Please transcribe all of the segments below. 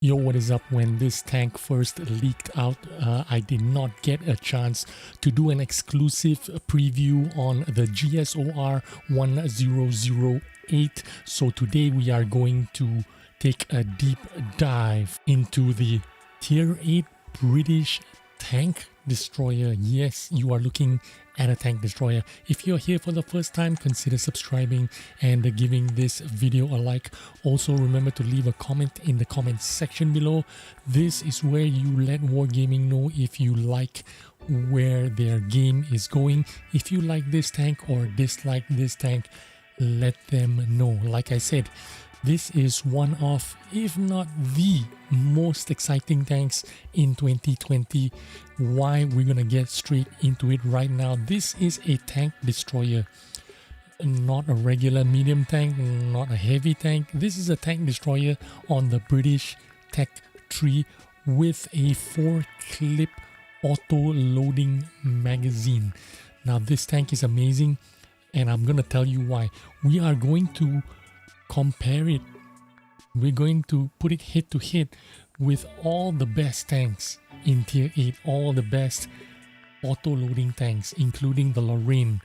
Yo, what is up? When this tank first leaked out, I did not get a chance to do an exclusive preview on the GSOR 1008. So today we are going to take a deep dive into the Tier 8 British tank destroyer. Yes, you are looking at a tank destroyer. If you're here for the first time, consider subscribing and giving this video a like. Also, remember to leave a comment in the comment section below. This is where you let Wargaming know if you like where their game is going. If you like this tank or dislike this tank, let them know. Like I said, this is one of, if not the most exciting tanks in 2020. Why? We're gonna get straight into it right now. This is a tank destroyer, not a regular medium tank, not a heavy tank. This is a tank destroyer on the British Tech tree with a 4-clip auto-loading magazine. Now this tank is amazing, and I'm gonna tell you why. We are going to compare it. We're going to put it head to head with all the best tanks in Tier 8, all the best auto-loading tanks, including the Lorraine,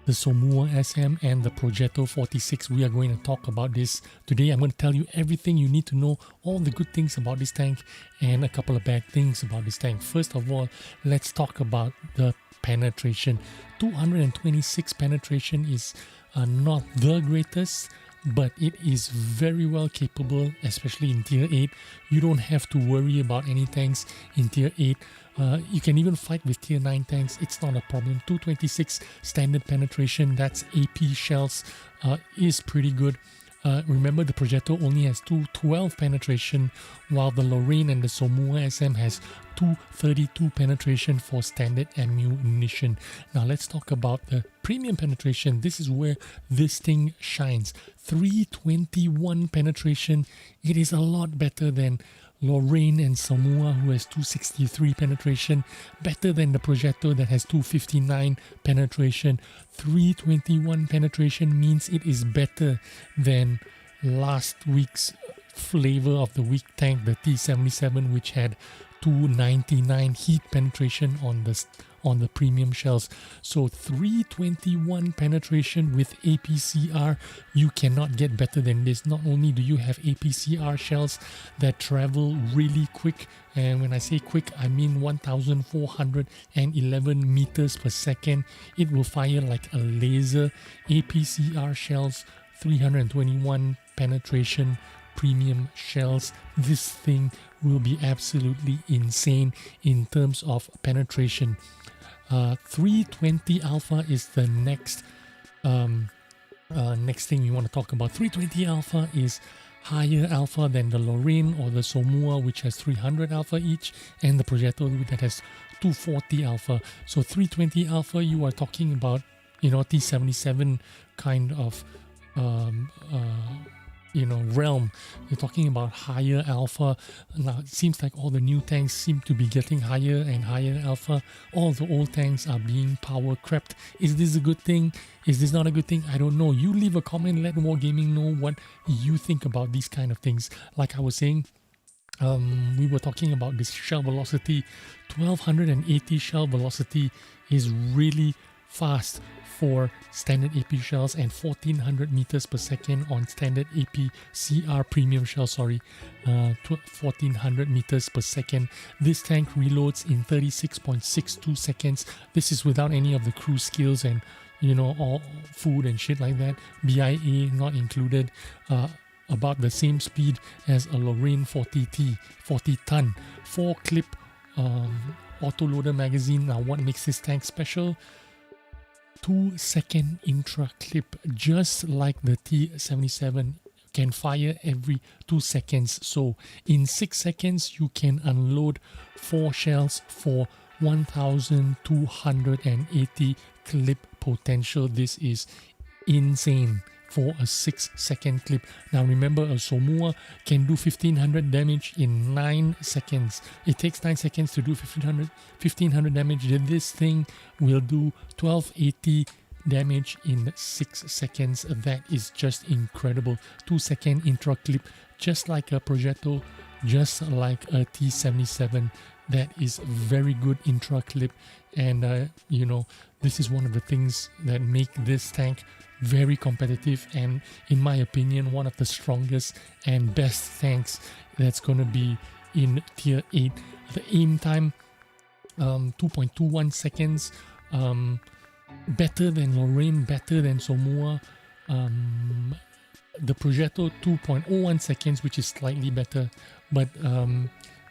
the Somua SM, and the Progetto 46. We are going to talk about this today. I'm going to tell you everything you need to know, all the good things about this tank and a couple of bad things about this tank. First of all, let's talk about the penetration. 226 penetration is not the greatest, but it is very well capable, especially in Tier 8. You don't have to worry about any tanks in Tier 8. You can even fight with Tier 9 tanks. It's not a problem. 226 standard penetration, that's AP shells, is pretty good. Remember, the Progetto only has 212 penetration, while the Lorraine and the Somua SM has 232 penetration for standard ammunition. Now let's talk about the premium penetration. This is where this thing shines. 321 penetration. It is a lot better than Lorraine and Somua, who has 263 penetration, better than the Progetto that has 259 penetration. 321 penetration means it is better than last week's flavor of the week tank, the T77, which had 299 heat penetration on the premium shells. So 321 penetration with APCR, you cannot get better than this. Not only do you have APCR shells that travel really quick, and when I say quick, I mean 1411 meters per second. It will fire like a laser. APCR shells, 321 penetration premium shells. This thing will be absolutely insane in terms of penetration. 320 alpha is the next thing we want to talk about. 320 alpha is higher alpha than the Lorraine or the Somua, which has 300 alpha each, and the Progetto that has 240 alpha. So 320 alpha, you are talking about, T77 kind of realm. You're talking about higher alpha. Now it seems like all the new tanks seem to be getting higher and higher alpha. All the old tanks are being power crept. Is this a good thing? Is this not a good thing? I don't know. You leave a comment, let Wargaming know what you think about these kind of things. Like I was saying, we were talking about this shell velocity. 1280 shell velocity is really fast for standard AP shells, and 1400 meters per second on standard AP CR premium shells, 1400 meters per second. This tank reloads in 36.62 seconds. This is without any of the cruise skills and all food and shit like that. BIA not included. About the same speed as a Lorraine 40T, 40 ton, 4-clip autoloader magazine. Now what makes this tank special? 2-second intra clip, just like the T77 can fire every 2 seconds. So in 6 seconds you can unload 4 shells for 1280 clip potential. This is insane for a 6-second clip. Now remember, a Somua can do 1500 damage in 9 seconds. It takes 9 seconds to do 1500 damage. This thing will do 1280 damage in 6 seconds. That is just incredible. 2-second intra clip, just like a Progetto just like a T77. That is very good intra clip, and you know, this is one of the things that make this tank very competitive, and in my opinion one of the strongest and best tanks that's going to be in tier 8. The aim time 2.21 seconds, better than Lorraine, better than Somua. The Progetto 2.01 seconds, which is slightly better, but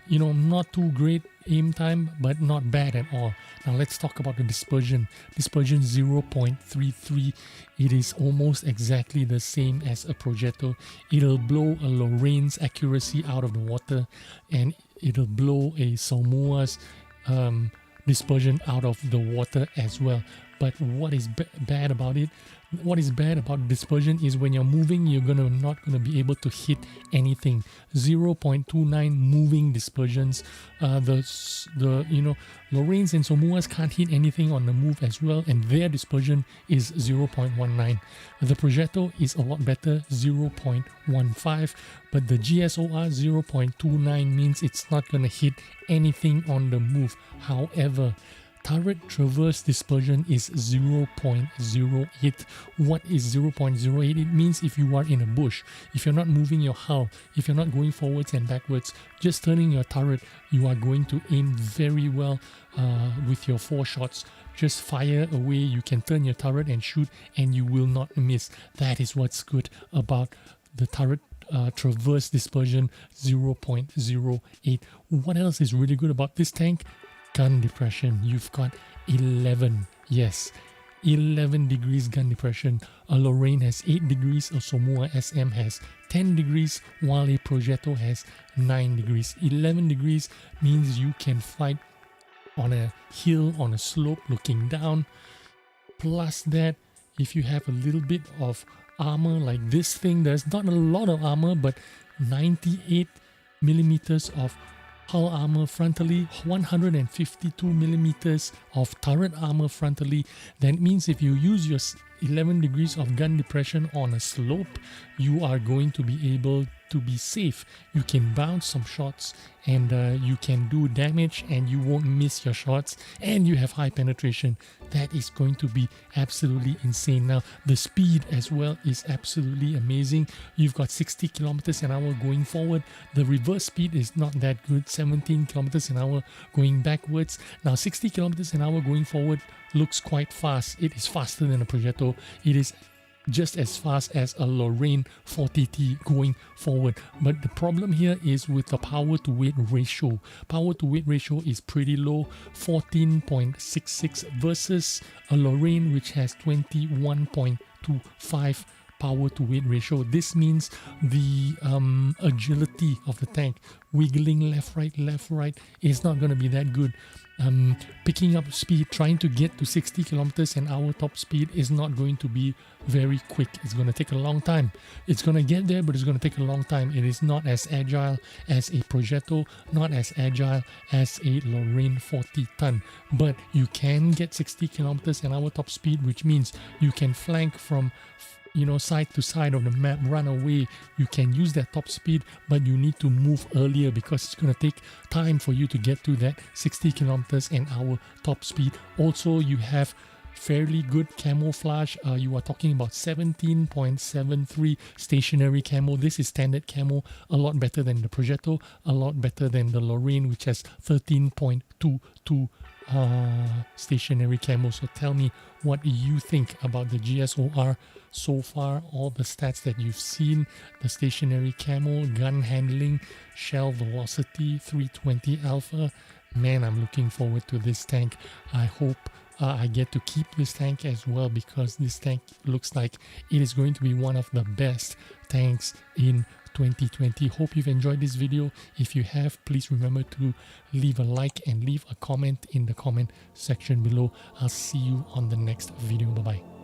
you know, not too great aim time, but not bad at all. Now let's talk about the dispersion. Dispersion 0.33. It is almost exactly the same as a Progetto. It'll blow a Lorraine's accuracy out of the water, and it'll blow a Somua's dispersion out of the water as well. But what is bad about it? What is bad about dispersion is when you're moving, you're not gonna be able to hit anything. 0.29 moving dispersions. The you know, Lorraine's and Somua's can't hit anything on the move as well, and their dispersion is 0.19. The Progetto is a lot better, 0.15, but the GSOR 0.29 means it's not gonna hit anything on the move. However, turret traverse dispersion is 0.08. What is 0.08? It means if you are in a bush, if you're not moving your hull, if you're not going forwards and backwards, just turning your turret, you are going to aim very well with your 4 shots. Just fire away, you can turn your turret and shoot, and you will not miss. That is what's good about the turret traverse dispersion 0.08. What else is really good about this tank? Gun depression. You've got 11, yes, 11 degrees gun depression. A Lorraine has 8 degrees, a Somua SM has 10 degrees, while a Progetto has 9 degrees. 11 degrees means you can fight on a hill, on a slope, looking down. Plus that, if you have a little bit of armor like this thing, there's not a lot of armor, but 98 millimeters of hull armor frontally, 152 millimeters of turret armor frontally. That means if you use your 11 degrees of gun depression on a slope, you are going to be able to be safe. You can bounce some shots, and you can do damage, and you won't miss your shots, and you have high penetration. That is going to be absolutely insane. Now the speed as well is absolutely amazing. You've got 60 kilometers an hour going forward. The reverse speed is not that good, 17 kilometers an hour going backwards. Now 60 kilometers an hour going forward looks quite fast. It is faster than a Progetto. It is just as fast as a Lorraine 40T going forward. But the problem here is with the power to weight ratio. Power to weight ratio is pretty low, 14.66 versus a Lorraine which has 21.25 power to weight ratio. This means the agility of the tank, wiggling left right is not going to be that good. Picking up speed, trying to get to 60 kilometers an hour top speed is not going to be very quick. It's going to take a long time. It's going to get there, but it's going to take a long time. It is not as agile as a Progetto, not as agile as a Lorraine 40 ton, but you can get 60 kilometers an hour top speed, which means you can flank from side to side of the map, run away. You can use that top speed, but you need to move earlier because it's going to take time for you to get to that 60 kilometers an hour top speed. Also, you have fairly good camouflage. You are talking about 17.73 stationary camo. This is standard camo, a lot better than the Progetto, a lot better than the Lorraine, which has 13.22 stationary camo. So tell me what you think about the GSOR so far, all the stats that you've seen, the stationary camo, gun handling, shell velocity, 320 alpha. Man, I'm looking forward to this tank. I hope I get to keep this tank as well, because this tank looks like it is going to be one of the best tanks in 2020. Hope you've enjoyed this video. If you have, please remember to leave a like and leave a comment in the comment section below. I'll see you on the next video. Bye bye.